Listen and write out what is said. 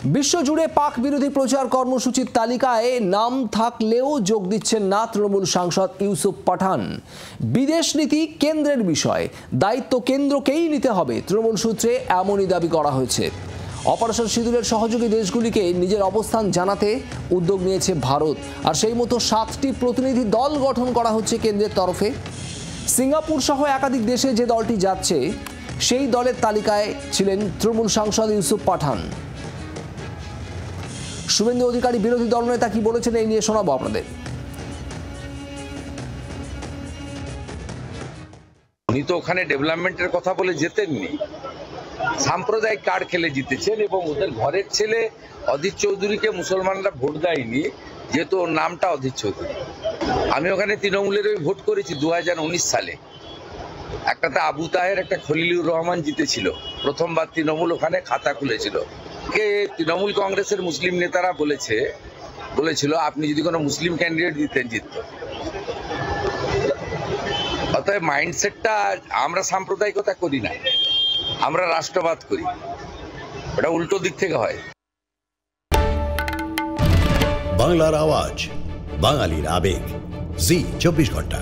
বিশ্বজুড়ে পাক বিরোধী প্রচার কর্মসূচির তালিকায় নাম থাকলেও যোগ দিচ্ছেন না তৃণমূল সাংসদ ইউসুফ পাঠান। বিদেশ নীতি কেন্দ্রের বিষয়, দায়িত্ব কেন্দ্রকেই নিতে হবে, তৃণমূল সূত্রে এমনই দাবি করা হয়েছে। অপারেশন সিঁদুরের সহযোগী দেশগুলিকে নিজের অবস্থান জানাতে উদ্যোগ নিয়েছে ভারত, আর সেই মতো 7টি প্রতিনিধি দল গঠন করা হচ্ছে কেন্দ্রের তরফে। সিঙ্গাপুর সহ একাধিক দেশে যে দলটি যাচ্ছে সেই দলের তালিকায় ছিলেন তৃণমূল সাংসদ ইউসুফ পাঠান। শুভেন্দু অধিকারী বিরোধী দলনেতা কি বলেছেন এই নিয়ে শোনাবো আপনাদের। উনি তো ওখানে ডেভেলপমেন্টের কথা বলে যেতেননি, সাম্প্রদায়িক কার্ড খেলে জিতেছেন এবং ওদের ঘরের ছেলে অধীর চৌধুরীকে মুসলমানরা ভোট দেয়নি, যেহেতু ওর নামটা অধীর চৌধুরী। আমি ওখানে তৃণমূলের ভোট করেছি 2019 সালে। একটাতে আবু তাহের, একটা খলিলুর রহমান জিতেছিল। প্রথমবার তৃণমূল ওখানে খাতা খুলেছিল। তৃণমূল কংগ্রেসের মুসলিম নেতারা বলেছিল আপনি যদি কোনো মুসলিম ক্যান্ডিডেট দিতেন জিতত। অতএব মাইন্ডসেটটা, আমরা সাম্প্রদায়িকতা করি না, আমরা রাষ্ট্রবাদ করি। এটা উল্টো দিক থেকে হয়। বাংলার আওয়াজ, বাঙালির আবেগ, জি 24 ঘন্টা।